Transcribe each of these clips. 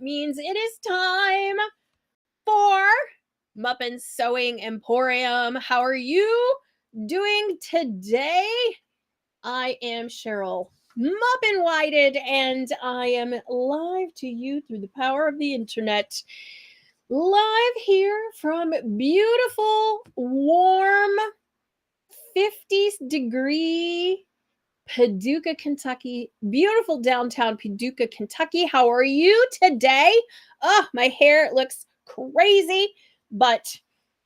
means it is time for Muppin Sewing Emporium. How are you doing today? I am Cheryl Muppin Whited, and I am live to you through the power of the internet. Live here from beautiful, warm, 50s degree Paducah, Kentucky. Beautiful downtown Paducah, Kentucky. How are you today? Oh, my hair looks crazy, but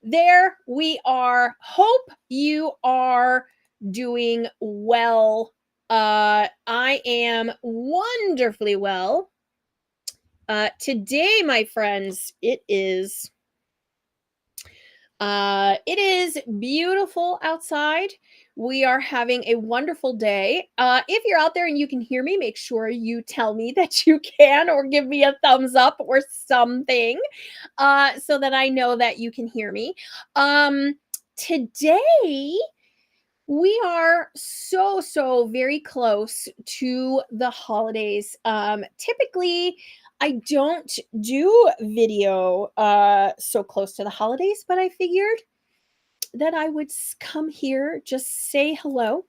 there we are. Hope you are doing well. I am wonderfully well. Today, my friends, it is beautiful outside. We are having a wonderful day. If you're out there and you can hear me, make sure you tell me that you can, or give me a thumbs up or something, so that I know that you can hear me. Today, we are so very close to the holidays. Typically, I don't do video so close to the holidays, but I figured that I would come here, just say hello.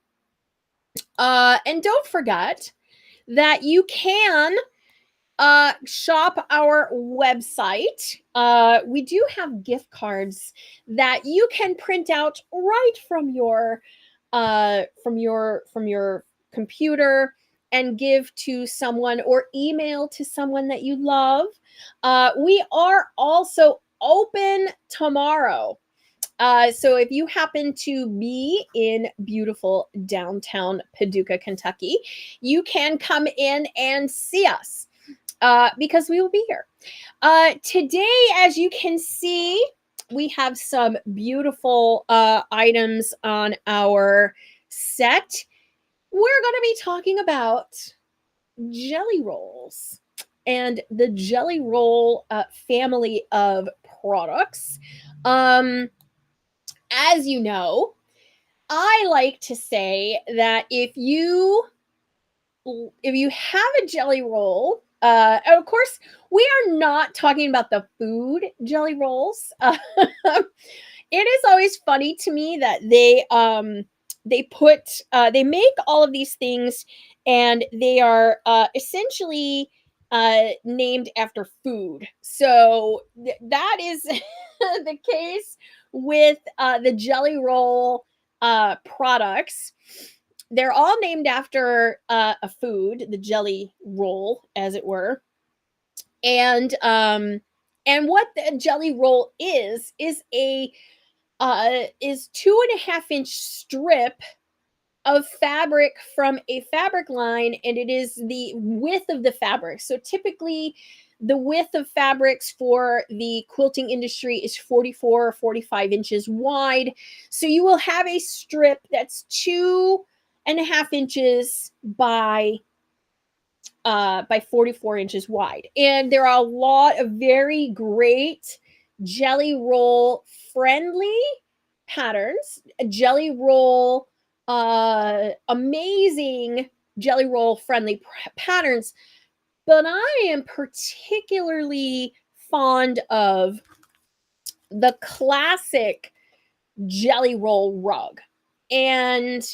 And don't forget that you can shop our website. We do have gift cards that you can print out right from your computer and give to someone, or email to someone that you love. We are also open tomorrow. So if you happen to be in beautiful downtown Paducah, Kentucky, you can come in and see us, because we will be here. Today, as you can see, we have some beautiful items on our set. We're going to be talking about jelly rolls and the jelly roll family of products. As you know, I like to say that if you have a jelly roll, of course, we are not talking about the food jelly rolls. It is always funny to me that they make all of these things, and they are essentially named after food. So that is the case with the jelly roll products. They're all named after a food, the jelly roll, as it were. And what the jelly roll is a 2.5-inch strip of fabric from a fabric line, and it is the width of the fabric. So typically, the width of fabrics for the quilting industry is 44 or 45 inches wide. So you will have a strip that's 2.5 inches by 44 inches wide. And there are a lot of very great jelly roll friendly patterns, jelly roll, amazing jelly roll friendly patterns. But I am particularly fond of the classic jelly roll rug. And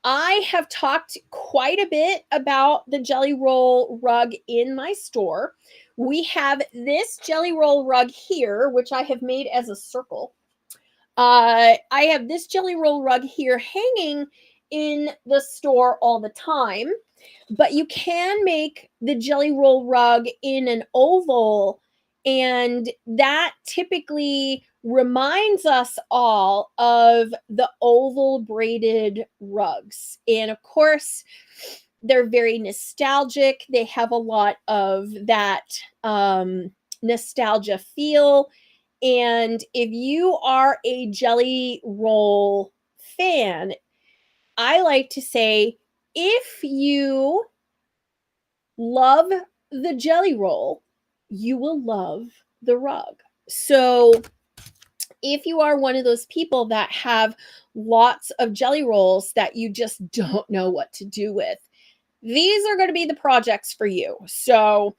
I have talked quite a bit about the jelly roll rug in my store. We have this jelly roll rug here, which I have made as a circle. I have this jelly roll rug here hanging in the store all the time, but you can make the jelly roll rug in an oval, and that typically reminds us all of the oval braided rugs. And of course, they're very nostalgic. They have a lot of that nostalgia feel. And if you are a jelly roll fan, I like to say, if you love the jelly roll, you will love the rug. So if you are one of those people that have lots of jelly rolls that you just don't know what to do with, these are going to be the projects for you. So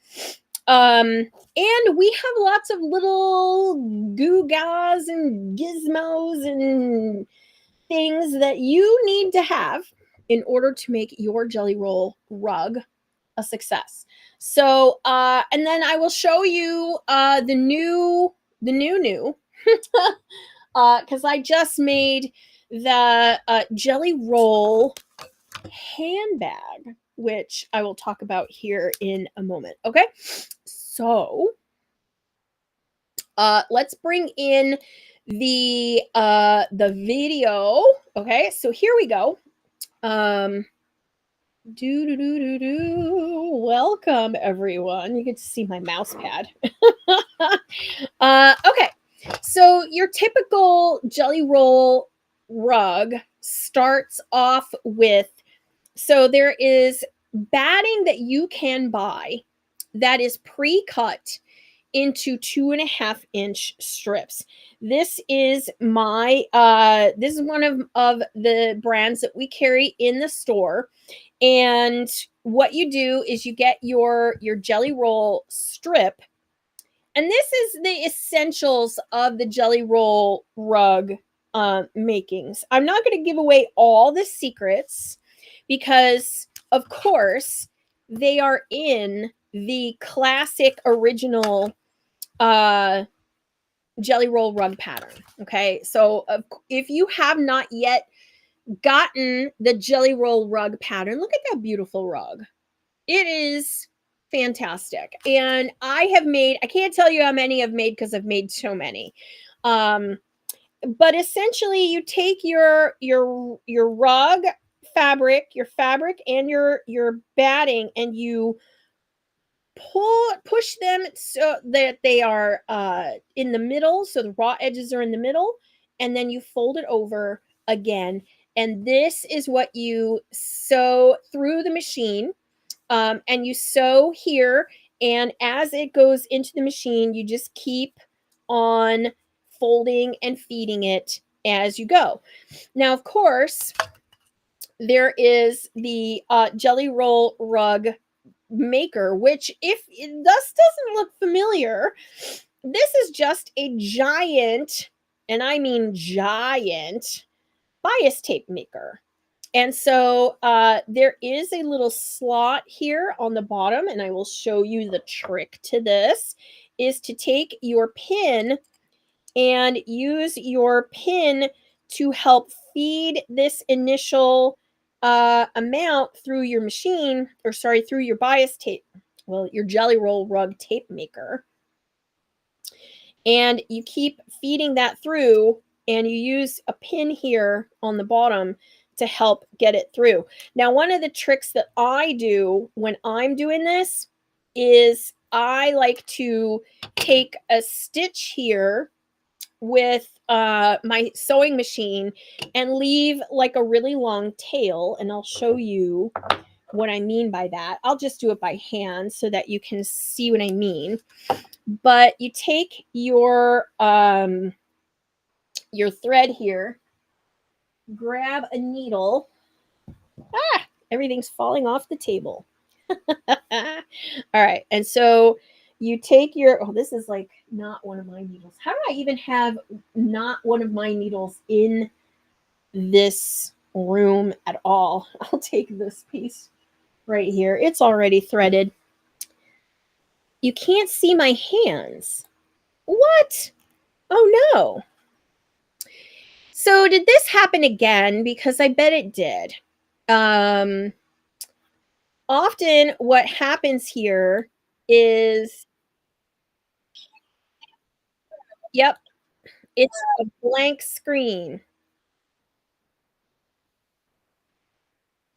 And we have lots of little goo gaws and gizmos and things that you need to have in order to make your jelly roll rug a success. So, and then I will show you the new, because I just made the jelly roll handbag, which I will talk about here in a moment. Okay, so let's bring in the video. Okay, so here we go. Welcome everyone. You get to see my mouse pad. Okay, so your typical jelly roll rug starts off with, so there is batting that you can buy that is pre-cut into 2.5-inch strips. This is this is one of the brands that we carry in the store. And what you do is you get your jelly roll strip, and this is the essentials of the jelly roll rug makings. I'm not going to give away all the secrets because, of course, they are in the classic original jelly roll rug pattern. Okay, so if you have not yet gotten the jelly roll rug pattern, look at that beautiful rug. It is fantastic. And I can't tell you how many I've made because I've made so many. But essentially you take your rug fabric, your fabric and your batting, and you push them so that they are in the middle, so the raw edges are in the middle, and then you fold it over again, and this is what you sew through the machine. And you sew here, and as it goes into the machine you just keep on folding and feeding it as you go. Now, of course, there is the jelly roll rug maker, which, if it doesn't look familiar, this is just a giant, and I mean giant, bias tape maker. And so there is a little slot here on the bottom, and I will show you the trick to this, is to take your pin and use your pin to help feed this initial amount through your machine, or sorry, through your bias tape, well, your jelly roll rug tape maker. And you keep feeding that through, and you use a pin here on the bottom to help get it through. Now, one of the tricks that I do when I'm doing this is I like to take a stitch here with my sewing machine and leave like a really long tail, and I'll show you what I mean by that. I'll just do it by hand so that you can see what I mean. But you take your thread here, grab a needle. Everything's falling off the table. All right, and so you take your, oh, this is like not one of my needles. How do I even have not one of my needles in this room at all? I'll take this piece right here. It's already threaded. You can't see my hands. What? Oh no. So did this happen again? Because I bet it did. Often what happens here is, yep, it's a blank screen.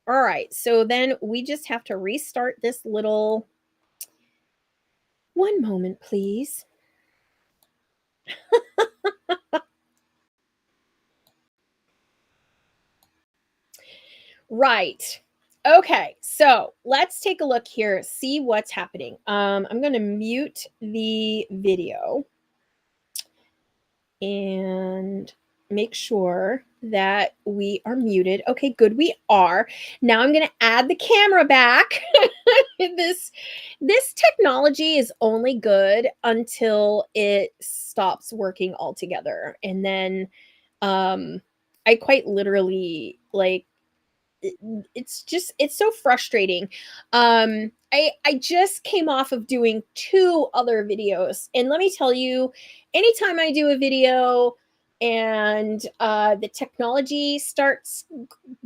All right, so then we just have to restart this little, one moment, please. Right. Okay, so let's take a look here, see what's happening. I'm going to mute the video. And make sure that we are muted. Okay, good, we are. Now I'm going to add the camera back. This technology is only good until it stops working altogether. And then I quite literally like it's so frustrating. I just came off of doing 2 other videos, and let me tell you, anytime I do a video and the technology starts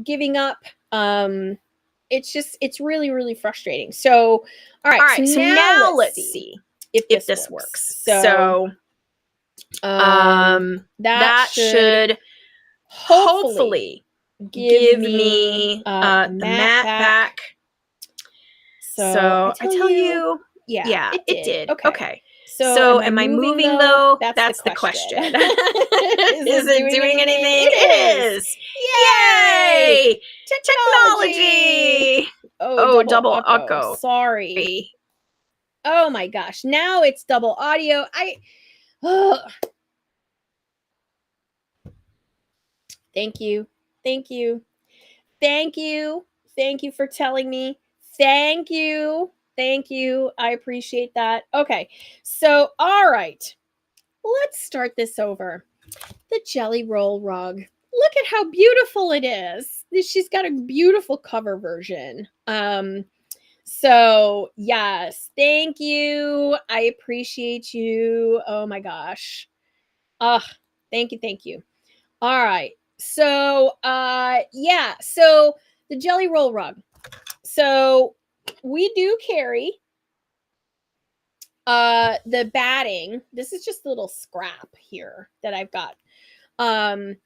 giving up, it's really frustrating. So all right, so now let's see if this works. So that should hopefully give me the mat back. So I tell you, yeah, it did. Okay. So am I moving though? That's the question. Is it doing anything? It is. Yay! Technology. Oh, double echo. Sorry. Oh my gosh. Now it's double audio. Thank you. Thank you. Thank you. Thank you for telling me. Thank you. Thank you. I appreciate that. Okay. So, all right. Let's start this over. The Jelly Roll rug. Look at how beautiful it is. She's got a beautiful cover version. So, yes. Thank you. I appreciate you. Oh my gosh. Thank you. Thank you. All right. So, yeah. So the Jelly Roll rug. So we do carry the batting. This is just a little scrap here that I've got. And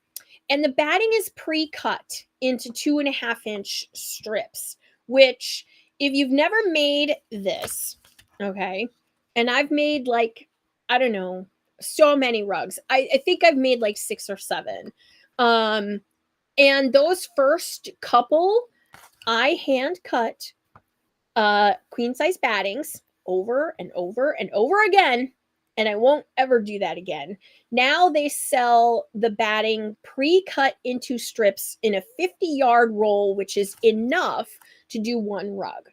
the batting is pre-cut into 2.5-inch strips, which if you've never made this, okay, and I've made like, I don't know, so many rugs. I think I've made like 6 or 7. And those first couple, I hand cut queen size battings over and over and over again, and I won't ever do that again. Now they sell the batting pre-cut into strips in a 50-yard roll, which is enough to do 1 rug.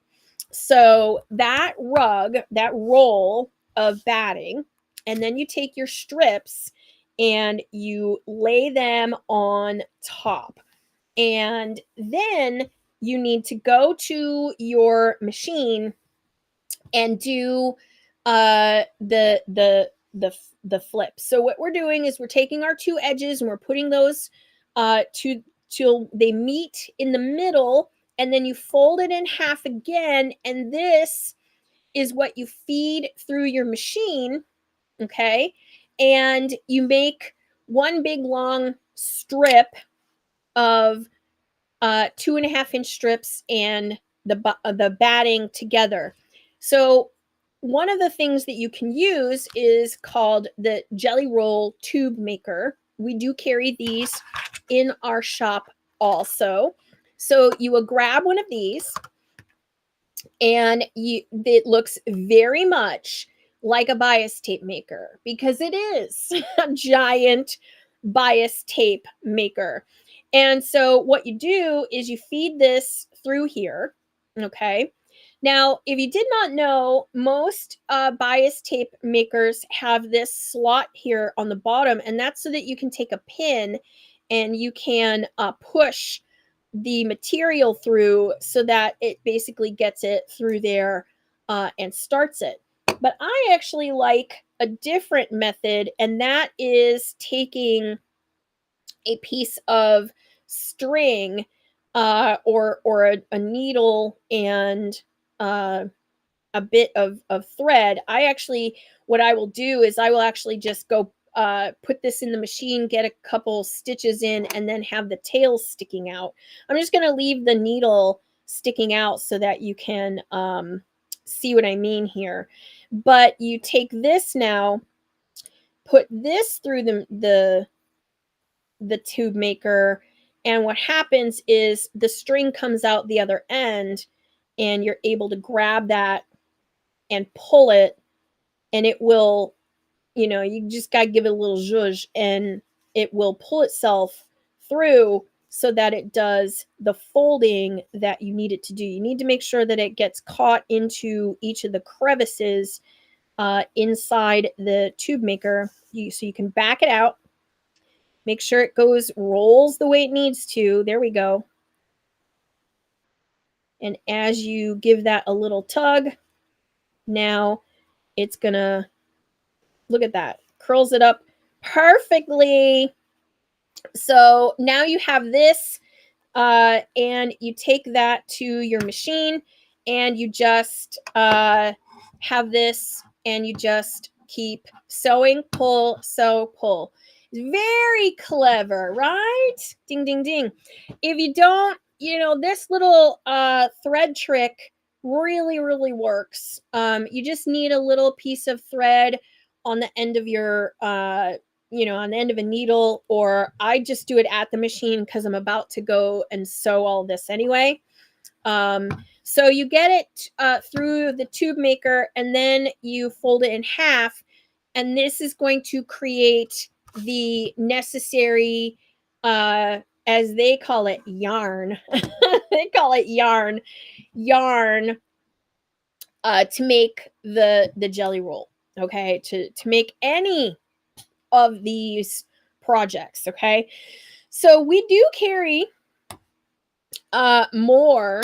So that rug, that roll of batting, and then you take your strips and you lay them on top. And then you need to go to your machine and do the flip. So what we're doing is we're taking our 2 edges and we're putting those till they meet in the middle, and then you fold it in half again, and this is what you feed through your machine, okay? And you make one big long strip of 2.5-inch strips and the batting together. So one of the things that you can use is called the Jelly Roll tube maker. We do carry these in our shop also. So you will grab one of these, and it looks very much like a bias tape maker, because it is a giant bias tape maker. And so what you do is you feed this through here, okay? Now, if you did not know, most bias tape makers have this slot here on the bottom, and that's so that you can take a pin and you can push the material through so that it basically gets it through there and starts it. But I actually like a different method, and that is taking a piece of string or a needle and a bit of thread. What I will do is I will actually just go put this in the machine, get a couple stitches in, and then have the tails sticking out. I'm just going to leave the needle sticking out so that you can see what I mean here. But you take this now, put this through the tube maker, and what happens is the string comes out the other end, and you're able to grab that and pull it, and it will, you just got to give it a little zhuzh, and it will pull itself through so that it does the folding that you need it to do. You need to make sure that it gets caught into each of the crevices inside the tube maker. So you can back it out. Make sure it rolls the way it needs to. There we go. And as you give that a little tug, now it's gonna, look at that, curls it up perfectly. So now you have this, and you take that to your machine and you just have this and you just keep sewing, pull, sew, pull. Very clever, right? Ding, ding, ding. If you don't, this little thread trick really works. You just need a little piece of thread on the end of your on the end of a needle, or I just do it at the machine because I'm about to go and sew all this anyway. So you get it through the tube maker and then you fold it in half, and this is going to create the necessary, as they call it, yarn. They call it yarn to make the jelly roll. Okay, to make any of these projects. Okay, so we do carry more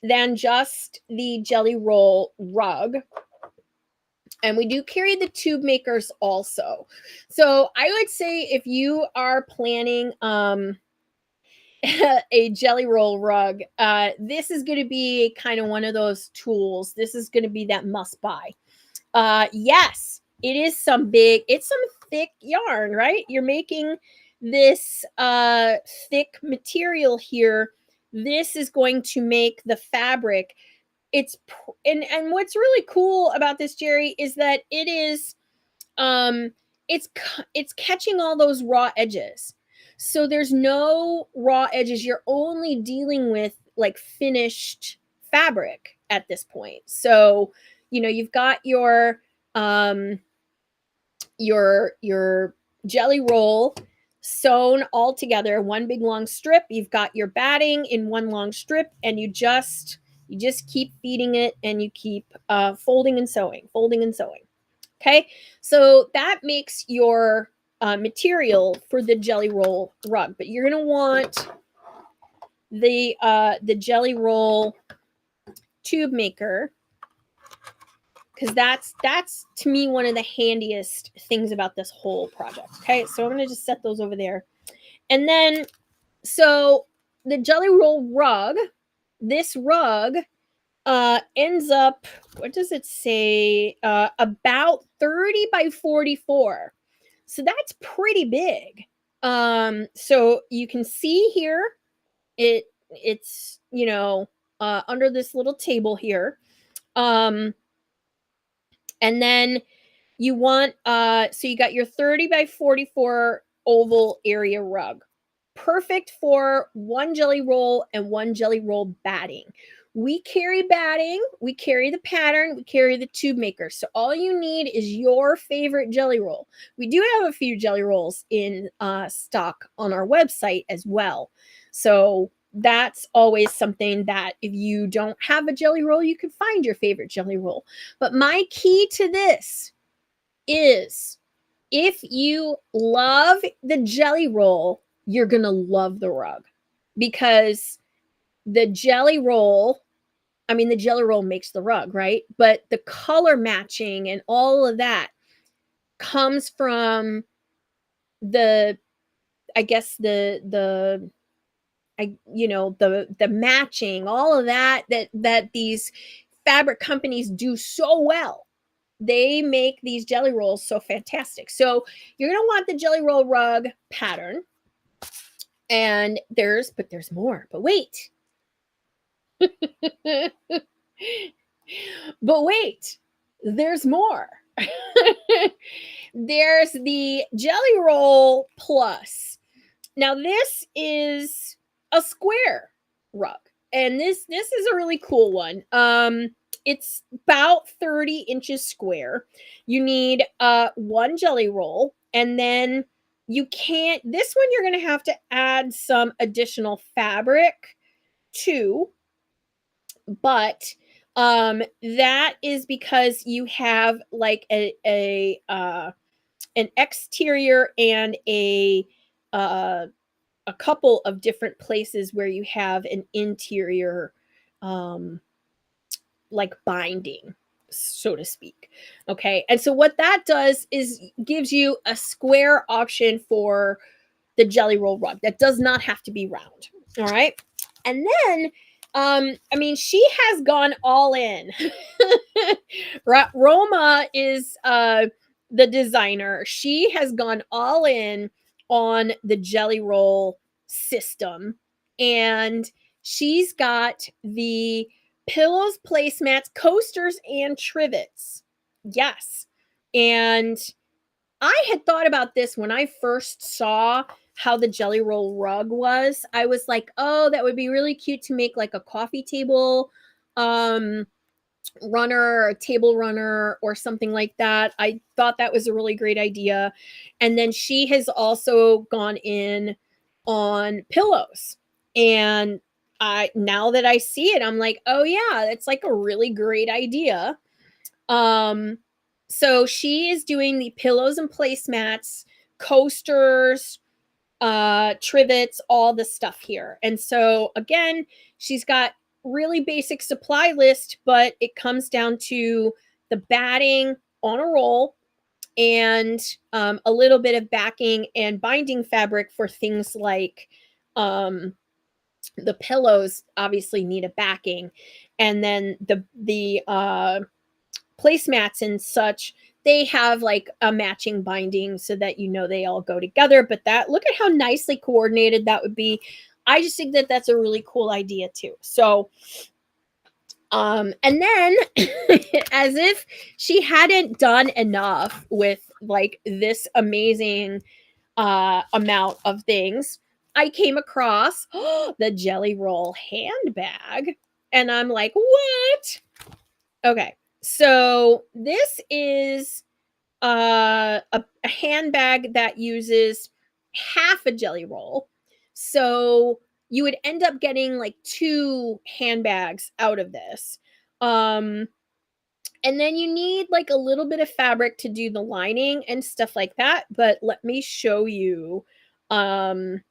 than just the jelly roll rug, and we do carry the tube makers also. So I would say if you are planning a jelly roll rug, this is going to be kind of one of those tools. This is going to be that must buy. Yes, it is it's some thick yarn, right? You're making this thick material here. This is going to make the fabric. And what's really cool about this, Jerry, is that it is it's catching all those raw edges. So there's no raw edges. You're only dealing with like finished fabric at this point. So, you've got your jelly roll sewn all together, one big long strip. You've got your batting in one long strip, and you just keep feeding it, and you keep folding and sewing. Okay, so that makes your material for the jelly roll rug. But you're gonna want the jelly roll tube maker, because that's to me one of the handiest things about this whole project. Okay, so I'm gonna just set those over there, and then so the jelly roll rug, this rug ends up, what does it say, about 30 by 44. So that's pretty big. So you can see here it's under this little table here. And then you want so you got your 30 by 44 oval area rug, perfect for one jelly roll and one jelly roll batting. We carry batting, we carry the pattern, we carry the tube maker. So all you need is your favorite jelly roll. We do have a few jelly rolls in stock on our website as well. So that's always something that if you don't have a jelly roll, you can find your favorite jelly roll. But my key to this is, if you love the jelly roll, you're going to love the rug, because the jelly roll makes the rug, right? But the color matching and all of that comes from the matching, all of that these fabric companies do so well. They make these jelly rolls so fantastic. So you're going to want the jelly roll rug pattern. And there's more. But wait. But wait. There's more. There's the jelly roll plus. Now this is a square rug. And this is a really cool one. It's about 30 inches square. You need one jelly roll, and then you can't, this one you're going to have to add some additional fabric to, but that is because you have like an exterior and uh a couple of different places where you have an interior um like binding, so to speak. Okay. And so what that does is gives you a square option for the jelly roll rug that does not have to be round. All right. And then I mean, she has gone all in. Roma is the designer. She has gone all in on the jelly roll system, and she's got the pillows, placemats, coasters, and trivets. Yes. And I had thought about this when I first saw how the jelly roll rug was. I was like, "Oh, that would be really cute to make like a coffee table um runner or a table runner or something like that." I thought that was a really great idea. And then she has also gone in on pillows. And I, now that I see it, I'm like, "Oh yeah, that's like a really great idea." Um, so she is doing the pillows and placemats, coasters, trivets, all the stuff here. And so again, she's got really basic supply list, but it comes down to the batting on a roll and a little bit of backing and binding fabric for things like the pillows obviously need a backing, and then the placemats and such, they have like a matching binding so that you know they all go together. But that, look at how nicely coordinated that would be. I just think that that's a really cool idea too. So and then as if she hadn't done enough with like this amazing amount of things, I came across the jelly roll handbag, and I'm like, what? Okay, so this is a handbag that uses half a jelly roll. So you would end up getting like two handbags out of this. Um, and then you need like a little bit of fabric to do the lining and stuff like that. But let me show you, um,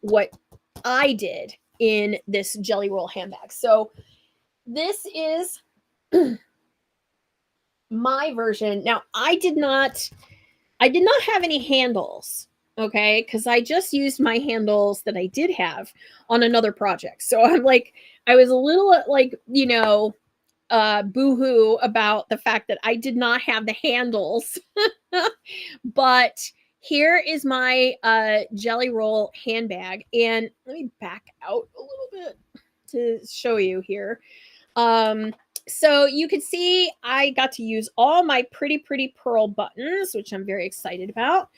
what I did in this jelly roll handbag. So this is my version. Now, I did not have any handles, okay? Cuz I just used my handles that I did have on another project. So I'm like, I was a little like, boohoo about the fact that I did not have the handles. But here is my jelly roll handbag, and let me back out a little bit to show you here. Um, so you can see I got to use all my pretty pearl buttons, which I'm very excited about.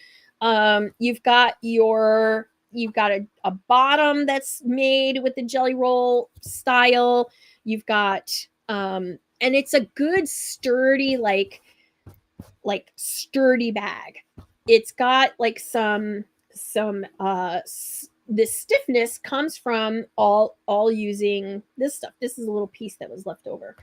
You've got a bottom that's made with the jelly roll style. You've got and it's a good sturdy sturdy bag. It's got like some the stiffness comes from all using this stuff. This is a little piece that was left over.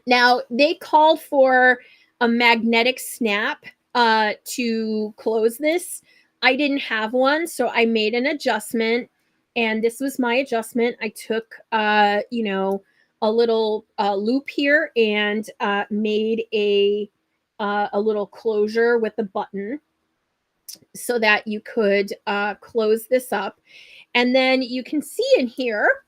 Now, they called for a magnetic snap to close this. I didn't have one, so I made an adjustment, and this was my adjustment. I took a little loop here and made a little closure with a button so that you could close this up. And then you can see in here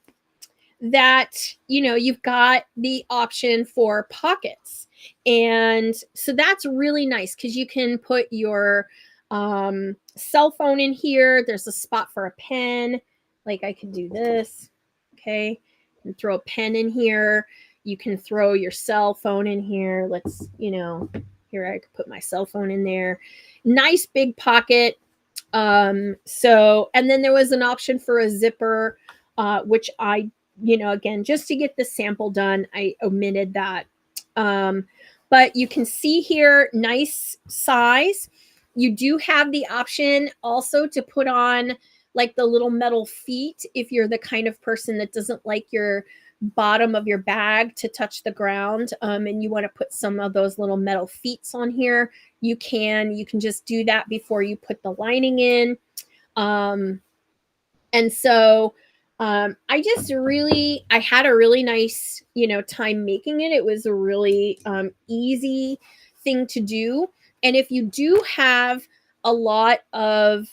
that you've got the option for pockets, and so that's really nice because you can put your cell phone in here. There's a spot for a pen, like I could do this. Okay, and throw a pen in here. You can throw your cell phone in here. Let's here I could put my cell phone in there. Nice big pocket. So, and then there was an option for a zipper, which I again, just to get the sample done, I omitted that. but you can see here, nice size. You do have the option also to put on like the little metal feet if you're the kind of person that doesn't like your bottom of your bag to touch the ground, and you want to put some of those little metal feet on here. You can just do that before you put the lining in. And so I had a really nice, time making it. It was a really easy thing to do. And if you do have a lot of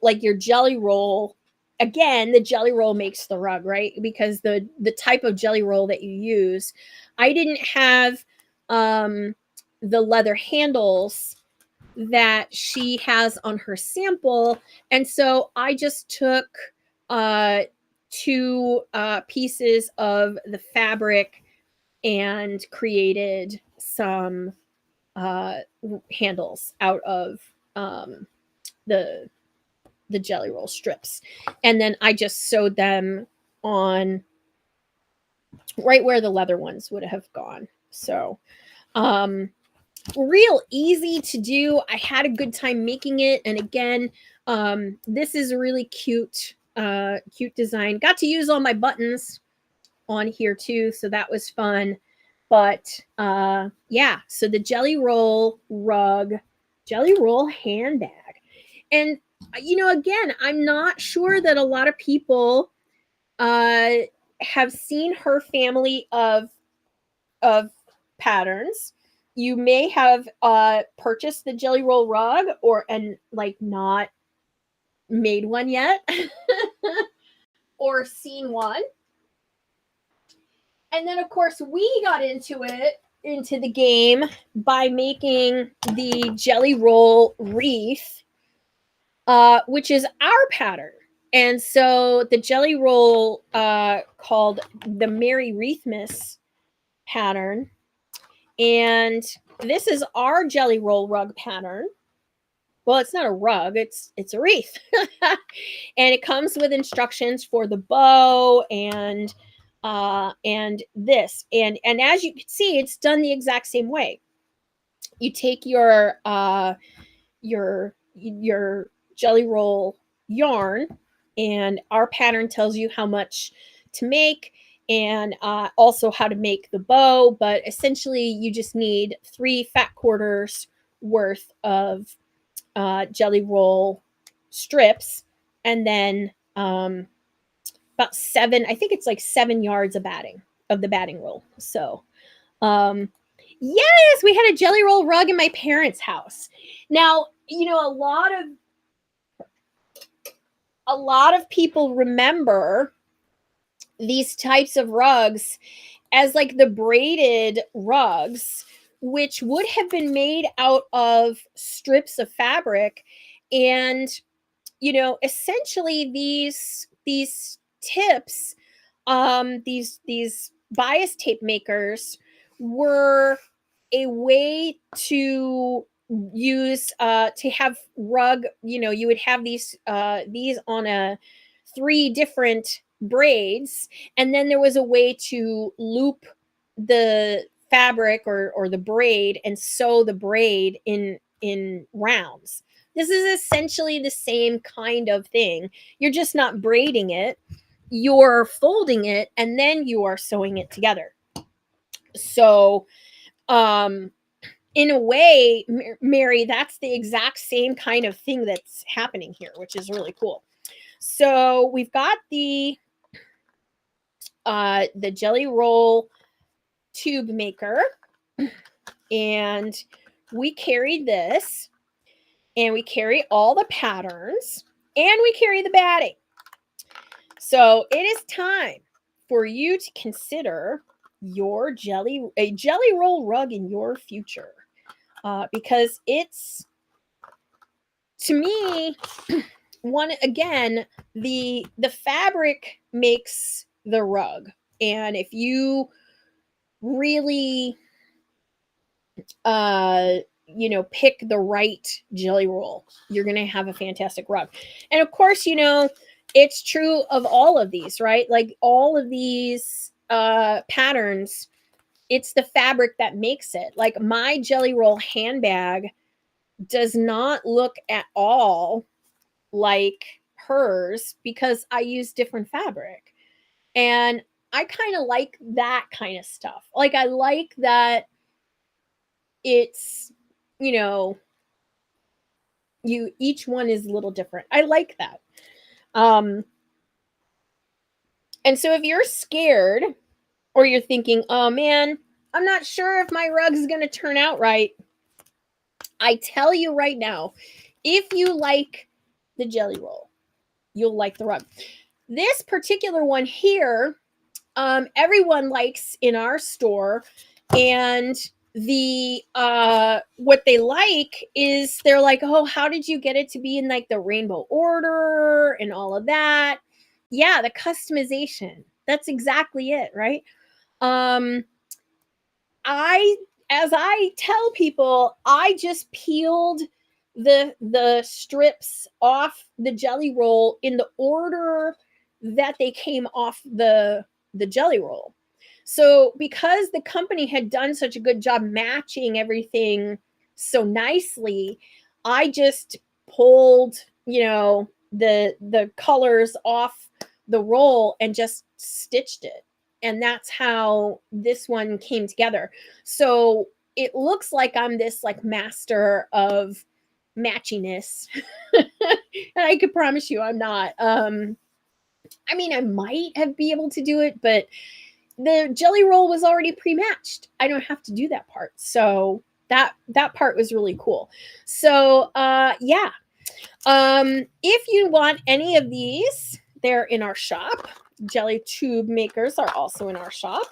like your jelly roll, again, the jelly roll makes the rug, right? Because the type of jelly roll that you use, I didn't have the leather handles that she has on her sample. And so I just took two pieces of the fabric and created some handles out of the jelly roll strips. And then I just sewed them on right where the leather ones would have gone. So real easy to do. I had a good time making it. And again, this is a really cute design. Got to use all my buttons on here too, so that was fun. But yeah, so the jelly roll rug, jelly roll handbag. And again, I'm not sure that a lot of people have seen her family of patterns. You may have purchased the jelly roll rug and not made one yet or seen one. And then of course we got into the game by making the jelly roll wreath, which is our pattern. And so the jelly roll called the Merry Wreathmas pattern. And this is our jelly roll rug pattern. Well, it's not a rug, it's a wreath. And it comes with instructions for the bow and this. And as you can see, it's done the exact same way. You take your jelly roll yarn, and our pattern tells you how much to make and also how to make the bow. But essentially, you just need 3 fat quarters worth of jelly roll strips, and then about 7, I think it's like 7 yards of the batting roll. So yes, we had a jelly roll rug in my parents' house. Now, a lot of people remember these types of rugs as like the braided rugs, which would have been made out of strips of fabric. And essentially these tips, these bias tape makers were a way to use to have rug, you would have these on 3 different braids, and then there was a way to loop the fabric or the braid and sew the braid in rounds. This is essentially the same kind of thing. You're just not braiding it, you're folding it, and then you are sewing it together. So in a way, Mary, that's the exact same kind of thing that's happening here, which is really cool. So we've got the jelly roll tube maker, and we carry this, and we carry all the patterns, and we carry the batting. So it is time for you to consider a jelly roll rug in your future, because it's, to me, the fabric makes the rug. And if you really pick the right jelly roll, you're gonna have a fantastic rug. And of course, it's true of all of these, right? Like all of these patterns it's the fabric that makes it. Like my Jelly Roll handbag does not look at all like hers because I use different fabric. And I kind of like that kind of stuff. Like I like that it's, you know, you each one is a little different. I like that. And so if you're scared or you're thinking, "Oh man, I'm not sure if my rug's going to turn out right." I tell you right now, if you like the Jelly Roll, you'll like the rug. This particular one here, everyone likes in our store, and the what they like is they're like, "Oh, how did you get it to be in like the rainbow order and all of that?" Yeah, the customization. That's exactly it, right? Um I as I tell people, I just peeled the strips off the Jelly Roll in the order that they came off the Jelly Roll. So because the company had done such a good job matching everything so nicely, I just pulled, the colors off the roll and just stitched it. And that's how this one came together. So it looks like I'm this like master of matchiness. And I could promise you I'm not. I mean, I might have be able to do it, but the Jelly Roll was already pre-matched. I don't have to do that part. So that part was really cool. So yeah. If you want any of these, they're in our shop. Jelly tube makers are also in our shop.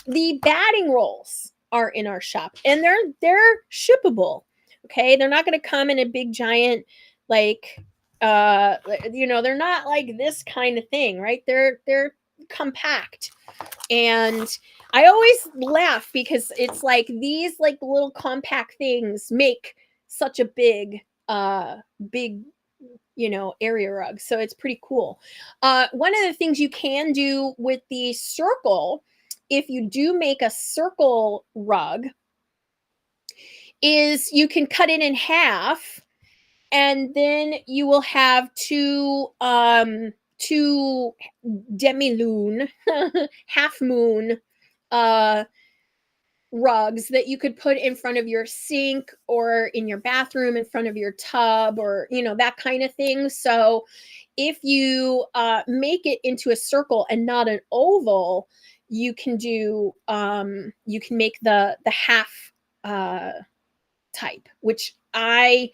The batting rolls are in our shop, and they're shippable. Okay, they're not going to come in a big giant like they're not like this kind of thing, right? They're compact. And I always laugh because it's like these like little compact things make such a big area rug. So it's pretty cool. One of the things you can do with the circle, if you do make a circle rug, is you can cut it in half, and then you will have two demi lune half moon uh rugs that you could put in front of your sink or in your bathroom in front of your tub, or that kind of thing. So if you make it into a circle and not an oval, you can make the half uh type, which I've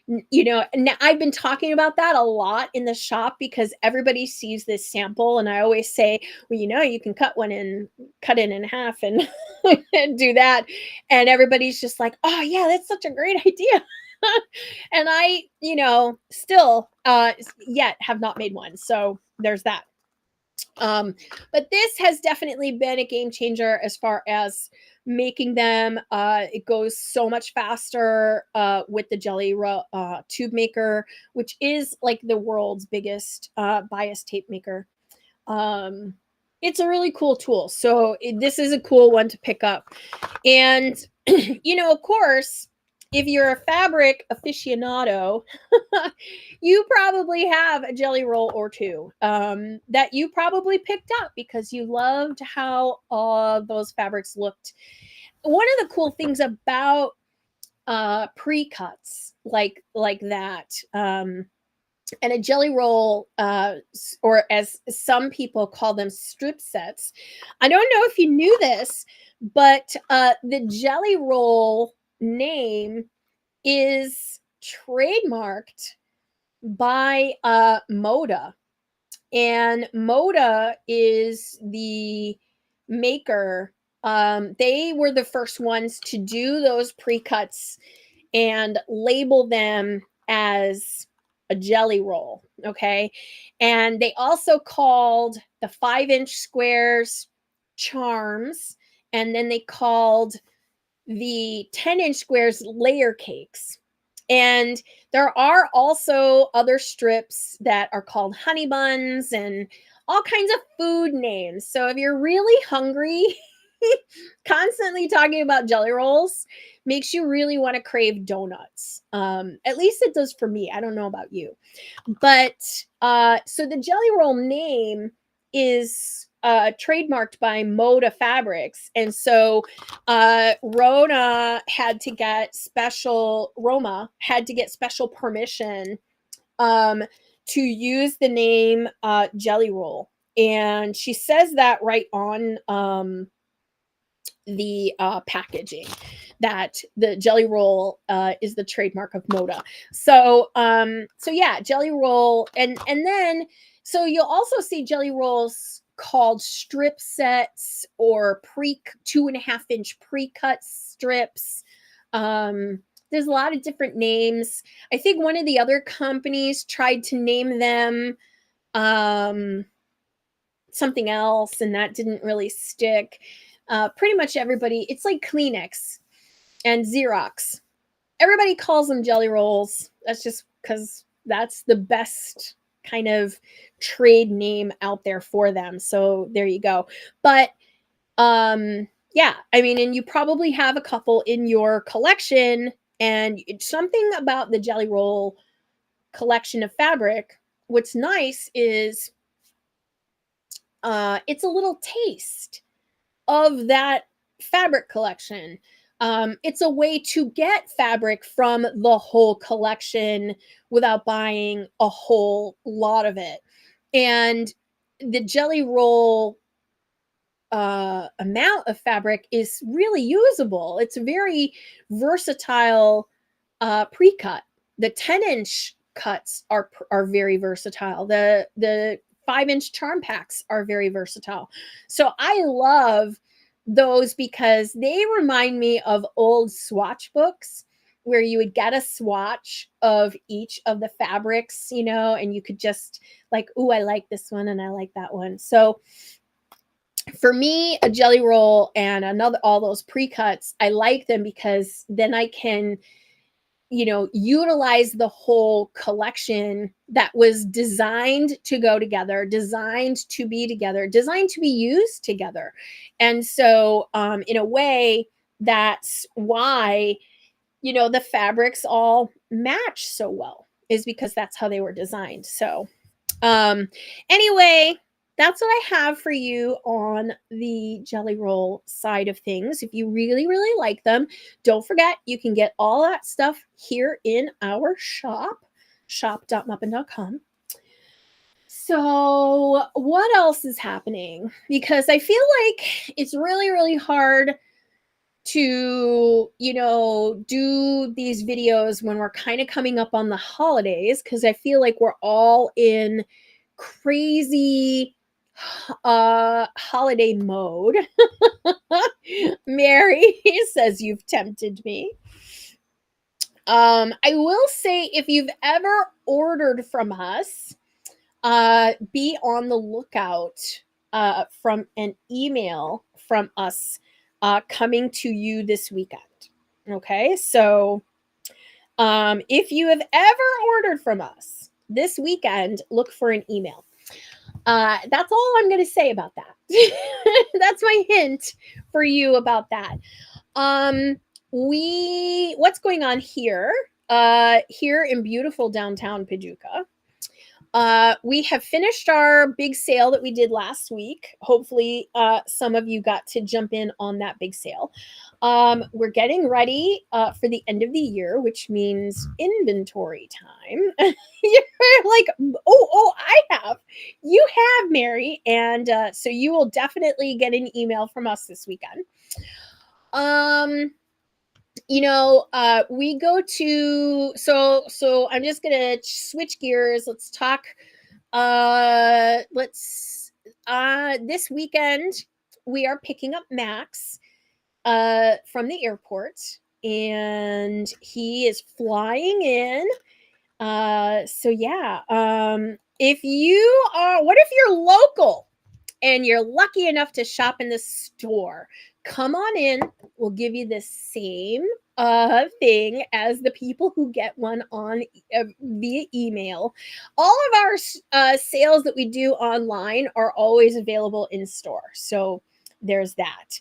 been talking about that a lot in the shop because everybody sees this sample, and I always say, well, you can cut it in half and, and do that. And everybody's just like, oh yeah, that's such a great idea. And I, still yet have not made one. So there's that. But this has definitely been a game changer as far as making them. It goes so much faster with the Jelly tube maker, which is like the world's biggest bias tape maker. It's a really cool tool. So this is a cool one to pick up. And, of course, if you're a fabric aficionado, you probably have a Jelly Roll or two that you probably picked up because you loved how those fabrics looked. One of the cool things about pre-cuts like that, and a Jelly Roll, or as some people call them, strip sets. I don't know if you knew this, but the Jelly Roll name is trademarked by Moda. And Moda is the maker. They were the first ones to do those pre-cuts and label them as a Jelly Roll. Okay. And they also called the 5-inch squares charms. And then they called the 10-inch squares layer cakes. And there are also other strips that are called honey buns and all kinds of food names. So if you're really hungry, constantly talking about jelly rolls makes you really want to crave donuts. At least it does for me. I don't know about you. But so the jelly roll name is trademarked by Moda Fabrics. And so Roma had to get special permission to use the name jelly roll. And she says that right on the packaging, that the jelly roll is the trademark of Moda. So yeah, jelly roll, and then so you'll also see jelly rolls called strip sets or 2.5-inch pre-cut strips. There's a lot of different names. I think one of the other companies tried to name them something else, and that didn't really stick. Pretty much everybody, it's like Kleenex and Xerox. Everybody calls them jelly rolls. That's just because that's the best kind of trade name out there for them. So there you go. But yeah, I mean, and you probably have a couple in your collection, and it's something about the jelly roll collection of fabric. What's nice is it's a little taste of that fabric collection. It's a way to get fabric from the whole collection without buying a whole lot of it. And the jelly roll amount of fabric is really usable. It's a very versatile pre-cut. The 10-inch cuts are very versatile. The 5-inch charm packs are very versatile. So I love those because they remind me of old swatch books where you would get a swatch of each of the fabrics, and you could just like, ooh, I like this one and I like that one. So for me, a jelly roll and all those pre-cuts, I like them because then I can utilize the whole collection that was designed to go together, designed to be together, designed to be used together. And so in a way, that's why the fabrics all match so well, is because that's how they were designed. So anyway, that's what I have for you on the jelly roll side of things. If you really, really like them, don't forget you can get all that stuff here in our shop.muppin.com. So what else is happening? Because I feel like it's really, really hard to do these videos when we're kind of coming up on the holidays, because I feel like we're all in crazy holiday mode. Mary says you've tempted me. I will say, if you've ever ordered from us, be on the lookout from an email from us coming to you this weekend. Okay, so if you have ever ordered from us this weekend, look for an email. That's all I'm going to say about that. That's my hint for you about that. What's going on here? Here in beautiful downtown Paducah. We have finished our big sale that we did last week. Hopefully, some of you got to jump in on that big sale. We're getting ready for the end of the year, which means inventory time. You're like, you have, Mary. And so you will definitely get an email from us this weekend. We go to, so I'm just going to switch gears. Let's talk. This weekend we are picking up Max from the airport, and he is flying in. So yeah, what if you're local and you're lucky enough to shop in the store? Come on in. We'll give you the same thing as the people who get one on via email. All of our sales that we do online are always available in store. So there's that.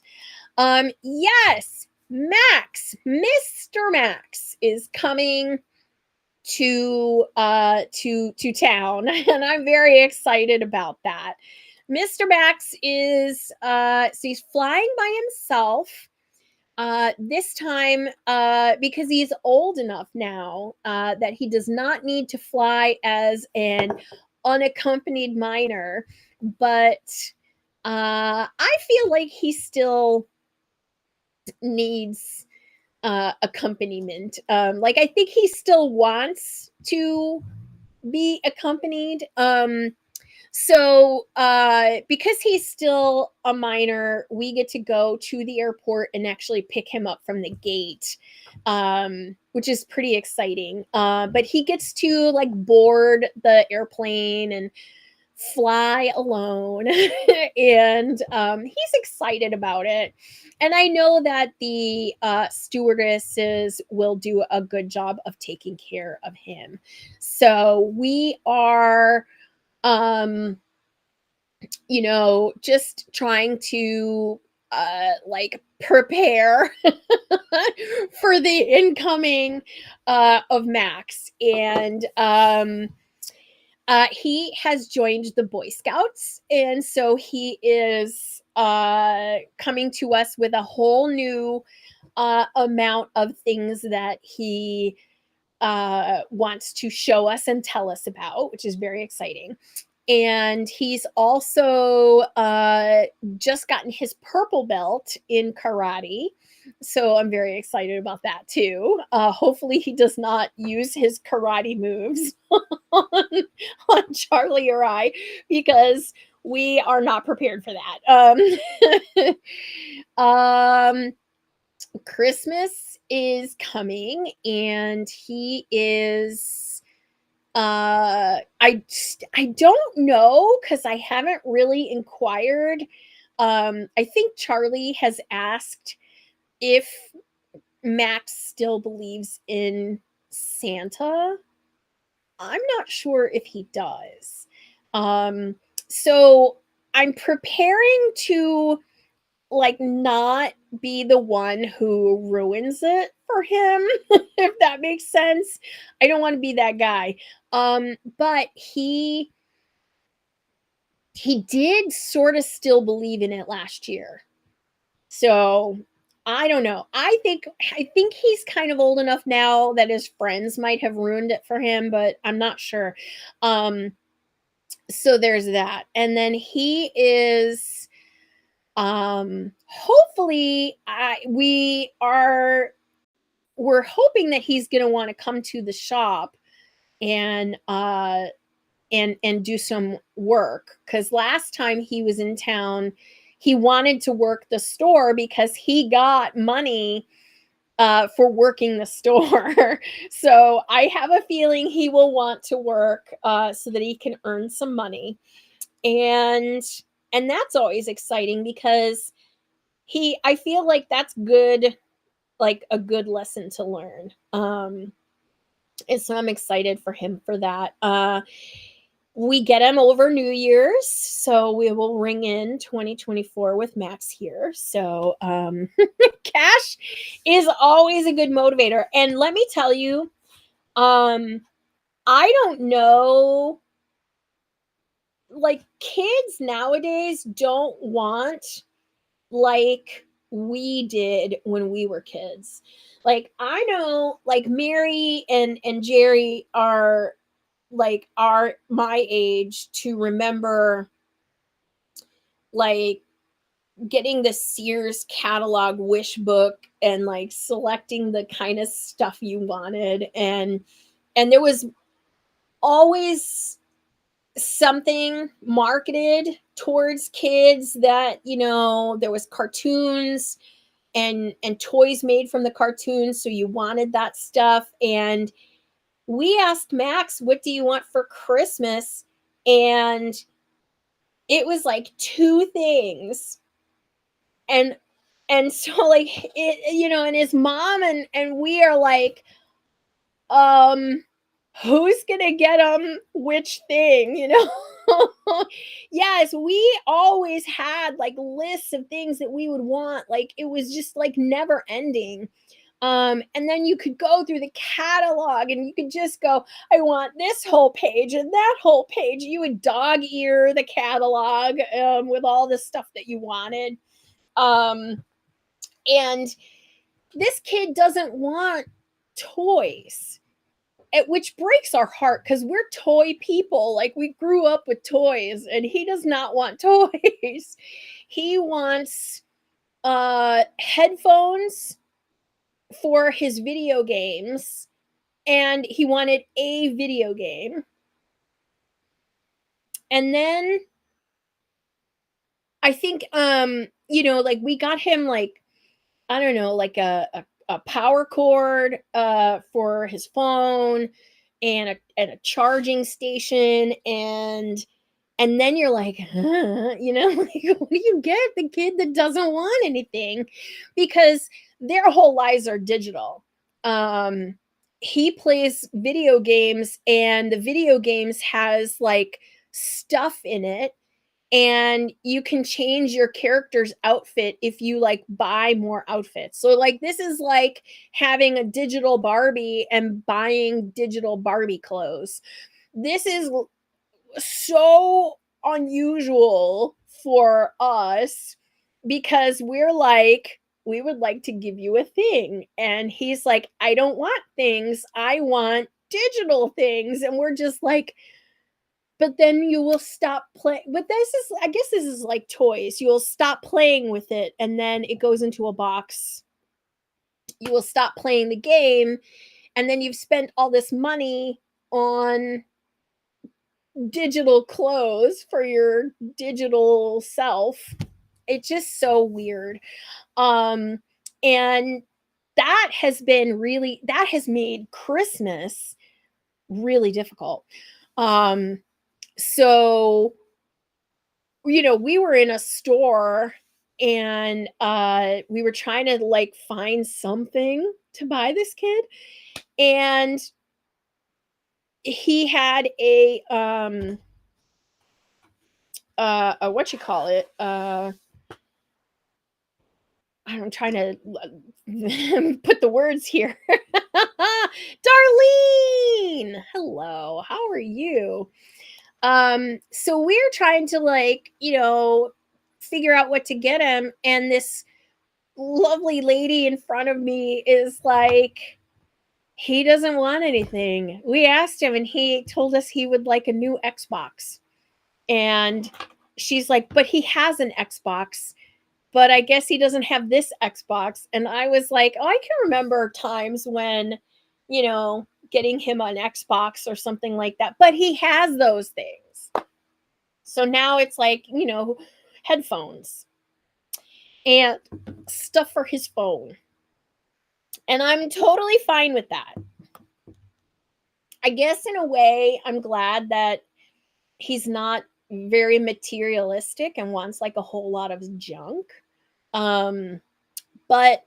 Yes, Mr. Max is coming to town, and I'm very excited about that. Mr. Max is so he's flying by himself this time because he's old enough now that he does not need to fly as an unaccompanied minor, but I feel like he still needs accompaniment. Like I think he still wants to be accompanied. So because he's still a minor, we get to go to the airport and actually pick him up from the gate, which is pretty exciting. But he gets to like board the airplane and fly alone, and he's excited about it. And I know that the stewardesses will do a good job of taking care of him. So we are just trying to like prepare for the incoming of Max. And he has joined the Boy Scouts, and so he is coming to us with a whole new amount of things that he wants to show us and tell us about, which is very exciting. And he's also just gotten his purple belt in karate. So I'm very excited about that too. Hopefully, he does not use his karate moves on Charlie or I, because we are not prepared for that. Christmas is coming, and he is I don't know, because I haven't really inquired. I think Charlie has asked if Max still believes in Santa. I'm not sure if he does. So I'm preparing to like not be the one who ruins it for him, if that makes sense. I don't want to be that guy. But he did sort of still believe in it last year. So I don't know. I think he's kind of old enough now that his friends might have ruined it for him, but I'm not sure. So there's that. And then he is hopefully we're hoping that he's going to want to come to the shop and and do some work, cuz last time he was in town he wanted to work the store because he got money for working the store. So I have a feeling he will want to work so that he can earn some money. And that's always exciting because I feel like that's good, like a good lesson to learn. And so I'm excited for him for that. We get him over New Year's, so we will ring in 2024 with Max here. So cash is always a good motivator. And let me tell you, I don't know, like kids nowadays don't want like we did when we were kids. Like I know like Mary and Jerry are my age to remember like getting the Sears catalog wish book and like selecting the kind of stuff you wanted, and there was always something marketed towards kids that there was cartoons and toys made from the cartoons, so you wanted that stuff. And we asked Max, what do you want for Christmas? And it was like two things. And so like and his mom and we are like, who's gonna get him which thing? Yes, we always had like lists of things that we would want. Like it was just like never ending. And then you could go through the catalog and you could just go, I want this whole page and that whole page. You would dog ear the catalog with all the stuff that you wanted. Um, and this kid doesn't want toys, which breaks our heart because we're toy people. Like we grew up with toys, and he does not want toys. He wants headphones for his video games, and he wanted a video game. And then I think like we got him like, I don't know, like a power cord for his phone, and a charging station, and then you're like, huh, like, what do you get the kid that doesn't want anything? Because their whole lives are digital. Um, he plays video games, and the video games has like stuff in it, and you can change your character's outfit if you like buy more outfits. So like this is like having a digital Barbie and buying digital Barbie clothes. This is so unusual for us because we're like, we would like to give you a thing. And he's like, I don't want things. I want digital things. And we're just like, but then you will stop playing. But this is, I guess this is like toys. You will stop playing with it and then it goes into a box. You will stop playing the game. And then you've spent all this money on digital clothes for your digital self. It's just so weird. Um and that has made Christmas really difficult. Um so we were in a store, and we were trying to like find something to buy this kid, and he had a what you call it, I'm trying to put the words here. Darlene, hello, how are you? So we're trying to like, figure out what to get him, and this lovely lady in front of me is like, he doesn't want anything. We asked him, and he told us he would like a new Xbox. And she's like, but he has an Xbox, but I guess he doesn't have this Xbox. And I was like, oh, I can remember times when, getting him an Xbox or something like that, but he has those things. So now it's like, headphones and stuff for his phone. And I'm totally fine with that. I guess in a way, I'm glad that he's not very materialistic and wants like a whole lot of junk. But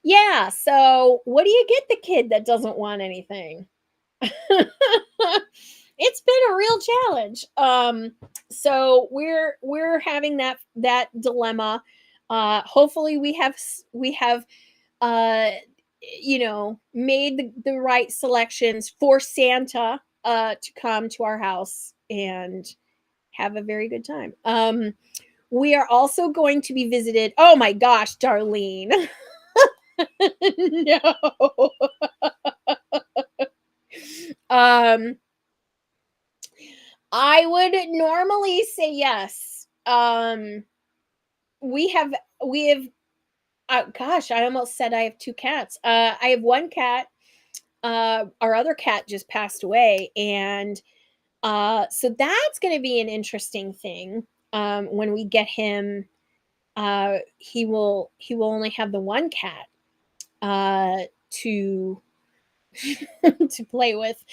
yeah, so what do you get the kid that doesn't want anything? It's been a real challenge. So we're having that dilemma. Hopefully we have uh made the right selections for Santa to come to our house and have a very good time. We are also going to be visited. Oh my gosh, Darlene. No. Um, I would normally say yes. We have we have gosh, I almost said I have two cats. I have one cat. Our other cat just passed away, and so that's going to be an interesting thing. When we get him, he will only have the one cat to to play with.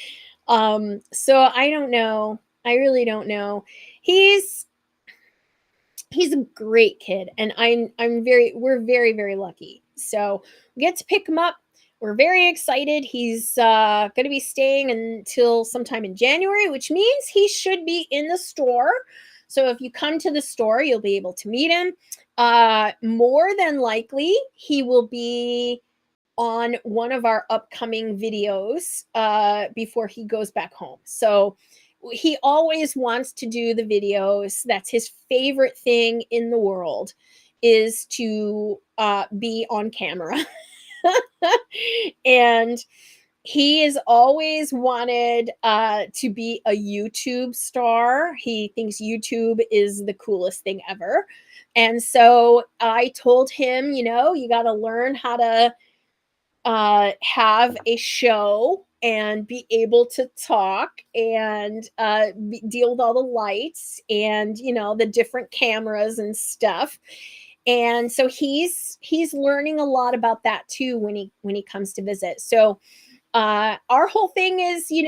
So I don't know. I really don't know. He's he's a great kid, and we're very very lucky. So we get to pick him up. we're very excited. He's going to be staying until sometime in January, which means he should be in the store. So if you come to the store, you'll be able to meet him. More than likely, he will be on one of our upcoming videos before he goes back home. So he always wants to do the videos. That's his favorite thing in the world, is to be on camera. And he has always wanted to be a YouTube star. He thinks YouTube is the coolest thing ever. And so I told him, you got to learn how to have a show and be able to talk and deal with all the lights and the different cameras and stuff. And so he's learning a lot about that too when he comes to visit. So our whole thing is, he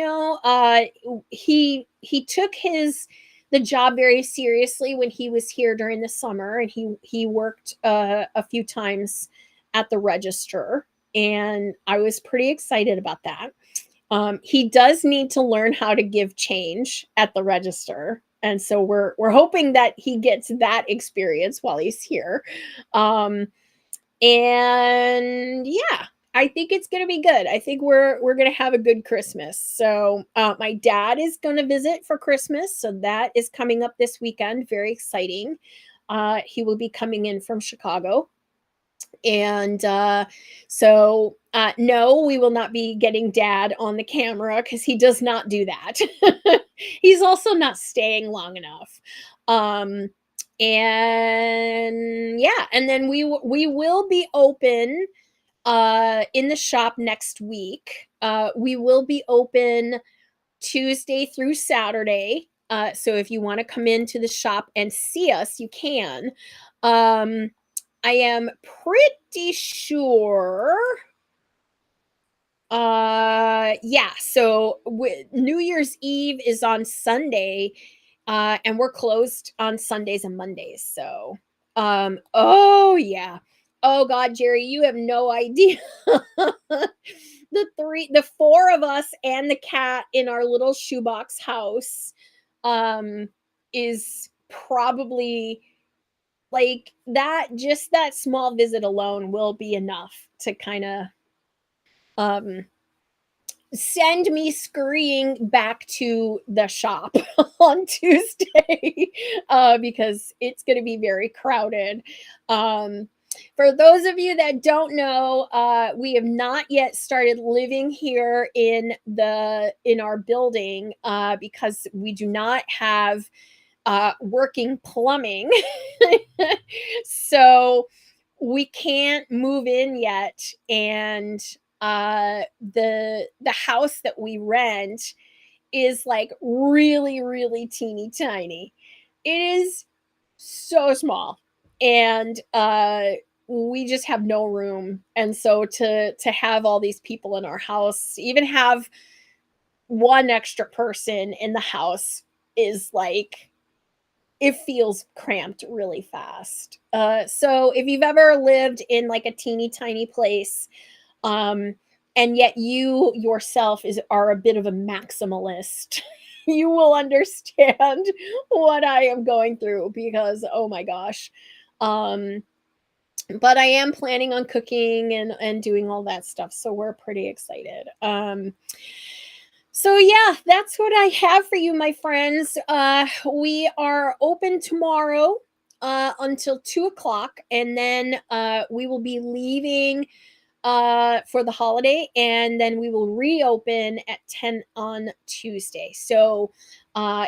took the job very seriously when he was here during the summer, and he worked a few times at the register, and I was pretty excited about that. He does need to learn how to give change at the register, and so we're hoping that he gets that experience while he's here. And yeah, I think it's going to be good. I think we're going to have a good Christmas. So my dad is going to visit for Christmas, so that is coming up this weekend. Very exciting. He will be coming in from Chicago. And so no, we will not be getting dad on the camera because he does not do that. He's also not staying long enough. And yeah, and then we will be open in the shop next week. We will be open Tuesday through Saturday. So if you want to come into the shop and see us, you can. I am pretty sure. Yeah. So New Year's Eve is on Sunday, and we're closed on Sundays and Mondays. So, oh yeah. Oh God, Jerry, you have no idea. The four of us and the cat in our little shoebox house, is probably like that. Just that small visit alone will be enough to kind of um send me scurrying back to the shop on Tuesday, because it's going to be very crowded. For those of you that don't know, we have not yet started living here in our building, because we do not have working plumbing. So we can't move in yet, and the house that we rent is like really, really teeny tiny. It is so small, and we just have no room. And so to have all these people in our house, even have one extra person in the house, is like, it feels cramped really fast. So if you've ever lived in like a teeny tiny place, and yet you yourself are a bit of a maximalist, you will understand what I am going through, because oh my gosh. But I am planning on cooking and doing all that stuff, so we're pretty excited. So yeah, that's what I have for you, my friends. We are open tomorrow until 2 o'clock, and then we will be leaving for the holiday, and then we will reopen at 10 on Tuesday. So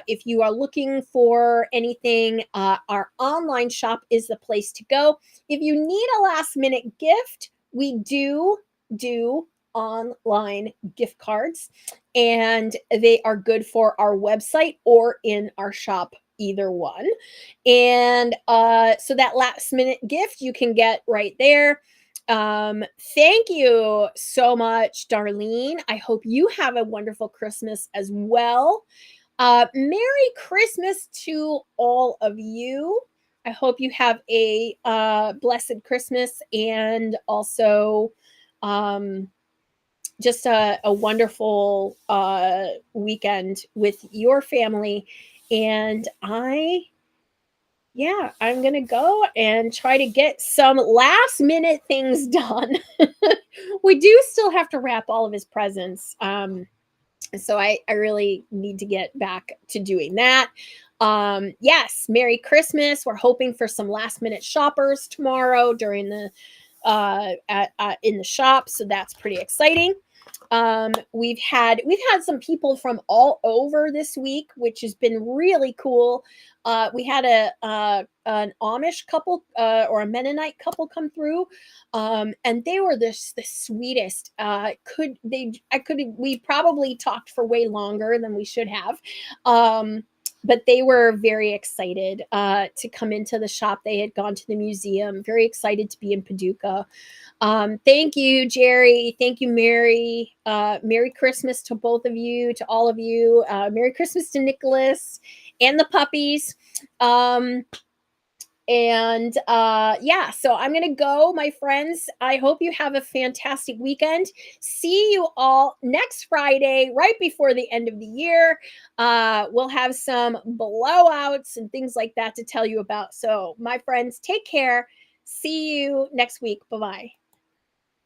if you are looking for anything, our online shop is the place to go. If you need a last minute gift, we do online gift cards, and they are good for our website or in our shop, either one. And so that last minute gift you can get right there. Thank you so much, Darlene. I hope you have a wonderful Christmas as well. Merry Christmas to all of you. I hope you have a blessed Christmas, and also just a wonderful weekend with your family. And yeah, I'm gonna go and try to get some last minute things done. We do still have to wrap all of his presents. So I really need to get back to doing that. Yes, Merry Christmas. We're hoping for some last minute shoppers tomorrow during the in the shop, so that's pretty exciting. We've had some people from all over this week, which has been really cool. We had an Amish couple or a Mennonite couple come through, and they were the sweetest. Could they? I could. We probably talked for way longer than we should have. But they were very excited to come into the shop. They had gone to the museum, very excited to be in Paducah. Thank you, Jerry. Thank you, Mary. Merry Christmas to both of you, to all of you. Merry Christmas to Nicholas and the puppies. Yeah, so I'm gonna go, my friends. I hope you have a fantastic weekend. See you all next Friday, right before the end of the year. We'll have some blowouts and things like that to tell you about. So, my friends, take care. See you next week. Bye bye.